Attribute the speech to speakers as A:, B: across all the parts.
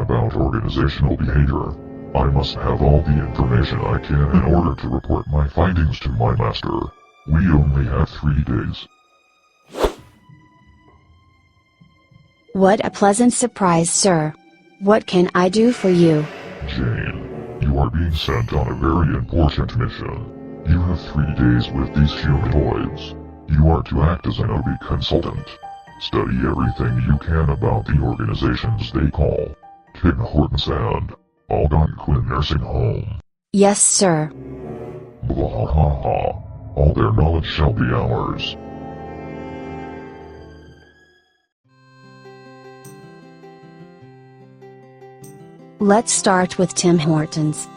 A: about organizational behavior. I must have all the information I can in order to report my findings to my master. We only have 3 days.
B: What a pleasant surprise, sir. What can I do for you?
A: Jane, you are being sent on a very important mission. You have 3 days with these humanoids. You are to act as an OB consultant. Study everything you can about the organizations they call Tim Hortons and Algonquin Nursing Home.
B: Yes, sir.
A: Blah ha ha. All their knowledge shall be ours.
B: Let's start with Tim Hortons.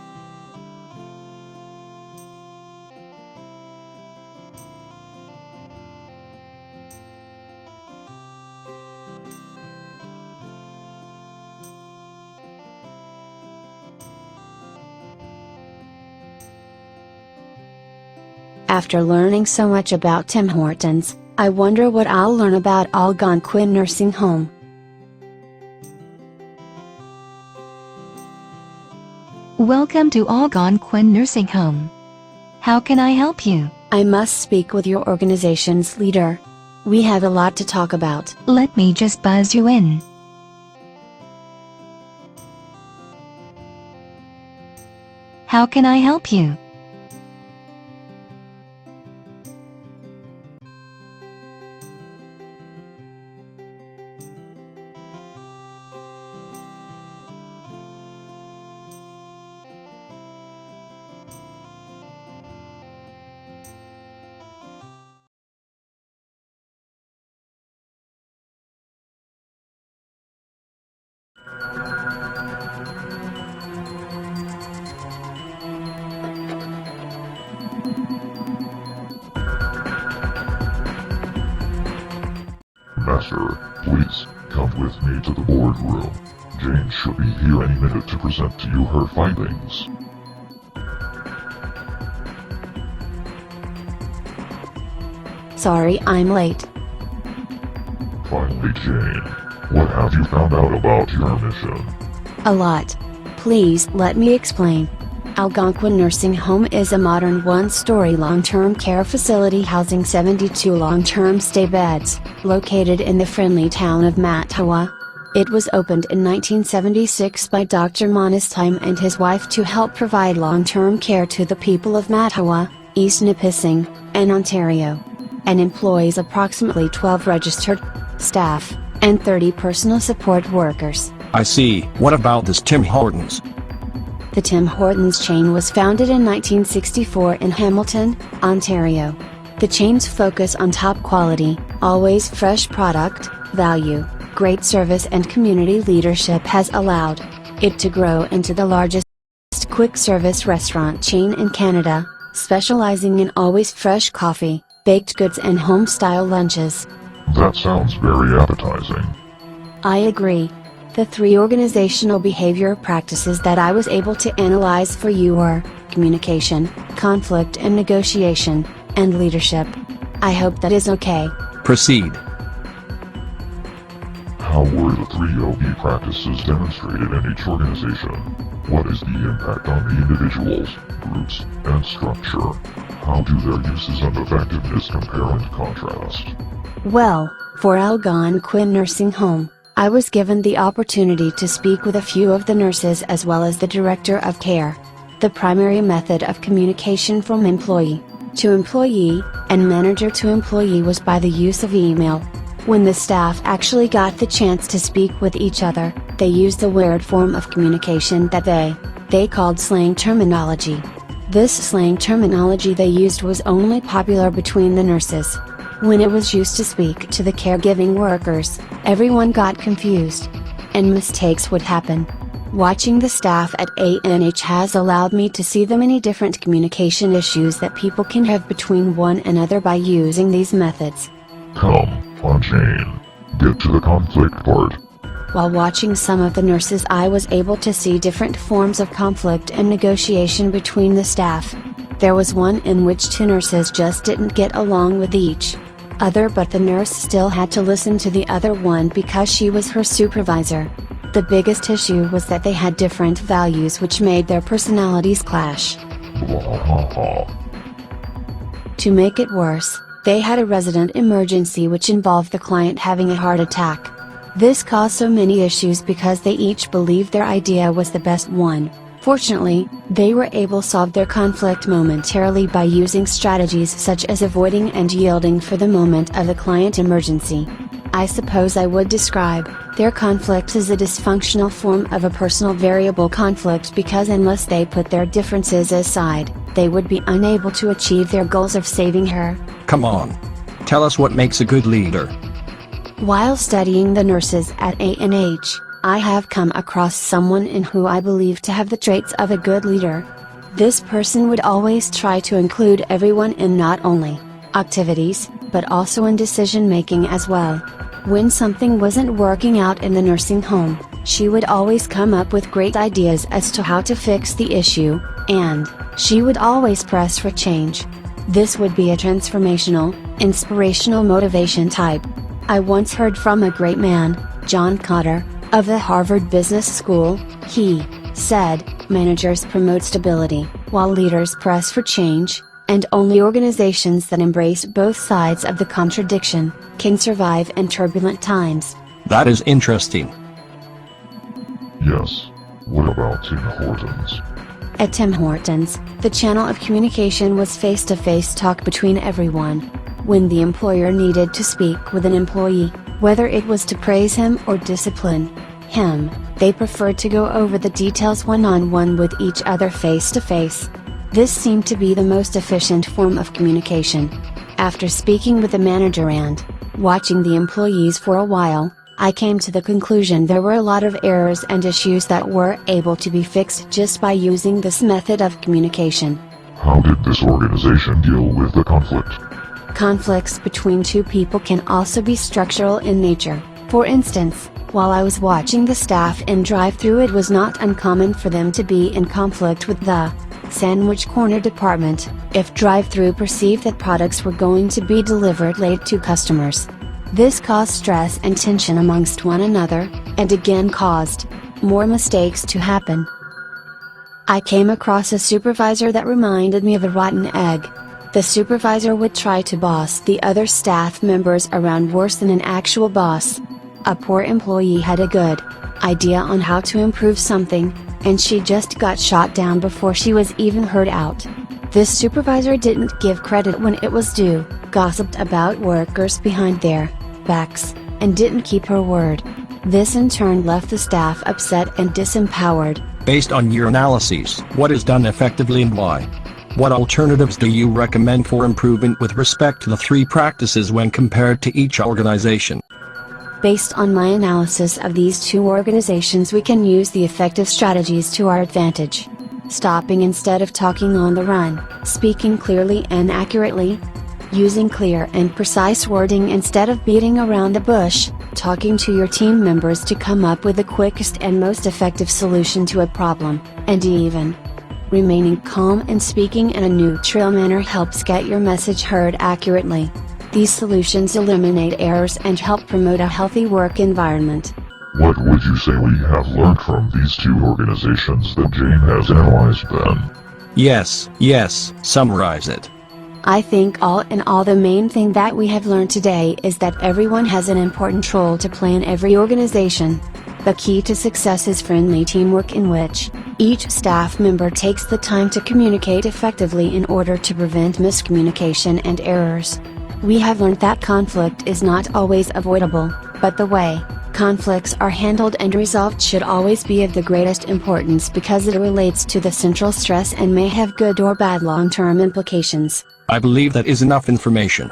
B: After learning so much about Tim Hortons, I wonder what I'll learn about Algonquin Nursing Home.
C: Welcome to Algonquin Nursing Home. How can I help you?
B: I must speak with your organization's leader. We have a lot to talk about.
C: Let me just buzz you in. How can I help you?
A: Master, please, come with me to the boardroom. Jane should be here any minute to present to you her findings.
B: Sorry I'm late.
A: Finally, Jane, what have you found out about your mission?
B: A lot. Please let me explain. Algonquin Nursing Home is a modern one-story long-term care facility housing 72 long-term stay beds, located in the friendly town of Mattawa. It was opened in 1976 by Dr. Monestime and his wife to help provide long-term care to the people of Mattawa, East Nipissing, and Ontario. And employs approximately 12 registered staff and 30 personal support workers.
D: I see. What about this Tim Hortons?
B: The Tim Hortons chain was founded in 1964 in Hamilton, Ontario. The chain's focus on top quality, always fresh product, value, great service and community leadership has allowed it to grow into the largest quick service restaurant chain in Canada, specializing in always fresh coffee, baked goods and home-style lunches.
A: That sounds very appetizing.
B: I agree. The 3 organizational behavior practices that I was able to analyze for you are communication, conflict and negotiation, and leadership. I hope that is okay.
D: Proceed.
A: How were the 3 OB practices demonstrated in each organization? What is the impact on the individuals, groups, and structure? How do their uses and effectiveness compare and contrast?
B: Well, for Algonquin Nursing Home, I was given the opportunity to speak with a few of the nurses as well as the director of care. The primary method of communication from employee to employee and manager to employee was by the use of email. When the staff actually got the chance to speak with each other, they used the weird form of communication that they called slang terminology. This slang terminology they used was only popular between the nurses. When it was used to speak to the caregiving workers, everyone got confused, and mistakes would happen. Watching the staff at ANH has allowed me to see the many different communication issues that people can have between one another by using these methods.
A: Come on, Jane. Get to the conflict part.
B: While watching some of the nurses, I was able to see different forms of conflict and negotiation between the staff. There was one in which 2 nurses just didn't get along with each other, but the nurse still had to listen to the other one because she was her supervisor. The biggest issue was that they had different values which made their personalities clash.
A: Blah.
B: To make it worse, they had a resident emergency which involved the client having a heart attack. This caused so many issues because they each believed their idea was the best one. Fortunately, they were able to solve their conflict momentarily by using strategies such as avoiding and yielding for the moment of the client emergency. I suppose I would describe their conflict as a dysfunctional form of a personal variable conflict because unless they put their differences aside, they would be unable to achieve their goals of saving her.
D: Come on. Tell us what makes a good leader.
B: While studying the nurses at A&H, I have come across someone in who I believe to have the traits of a good leader. This person would always try to include everyone in not only activities, but also in decision making as well. When something wasn't working out in the nursing home, she would always come up with great ideas as to how to fix the issue, and she would always press for change. This would be a transformational, inspirational motivation type. I once heard from a great man, John Cotter, of the Harvard Business School. He said, "Managers promote stability, while leaders press for change, and only organizations that embrace both sides of the contradiction can survive in turbulent times."
D: That is interesting.
A: Yes. What about Tim Hortons?
B: At Tim Hortons, the channel of communication was face-to-face talk between everyone. When the employer needed to speak with an employee, whether it was to praise him or discipline him, they preferred to go over the details one-on-one with each other face-to-face. This seemed to be the most efficient form of communication. After speaking with the manager and watching the employees for a while, I came to the conclusion there were a lot of errors and issues that were able to be fixed just by using this method of communication.
A: How did this organization deal with the conflict?
B: Conflicts between two people can also be structural in nature. For instance, while I was watching the staff in drive-thru, it was not uncommon for them to be in conflict with the sandwich corner department, if drive-thru perceived that products were going to be delivered late to customers. This caused stress and tension amongst one another, and again caused more mistakes to happen. I came across a supervisor that reminded me of a rotten egg. The supervisor would try to boss the other staff members around worse than an actual boss. A poor employee had a good idea on how to improve something, and she just got shot down before she was even heard out. This supervisor didn't give credit when it was due, gossiped about workers behind their backs, and didn't keep her word. This in turn left the staff upset and disempowered.
D: Based on your analyses, what is done effectively and why? What alternatives do you recommend for improvement with respect to the three practices when compared to each organization?
B: Based on my analysis of these two organizations, we can use the effective strategies to our advantage. Stopping instead of talking on the run, speaking clearly and accurately, using clear and precise wording instead of beating around the bush, talking to your team members to come up with the quickest and most effective solution to a problem, and even remaining calm and speaking in a neutral manner helps get your message heard accurately. These solutions eliminate errors and help promote a healthy work environment.
A: What would you say we have learned from these two organizations that Jane has analyzed then?
D: Yes, summarize it.
B: I think all in all, the main thing that we have learned today is that everyone has an important role to play in every organization. The key to success is friendly teamwork in which each staff member takes the time to communicate effectively in order to prevent miscommunication and errors. We have learned that conflict is not always avoidable, but the way conflicts are handled and resolved should always be of the greatest importance because it relates to the central stress and may have good or bad long-term implications.
D: I believe that is enough information.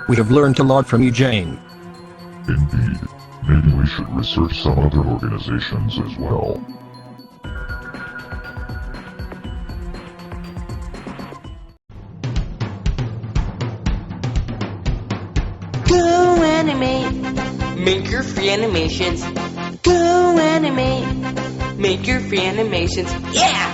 D: We have learned a lot from you, Jane.
A: Indeed. Maybe we should research some other organizations as well.
E: Go animate, make your free animations. Go animate, make your free animations. Yeah!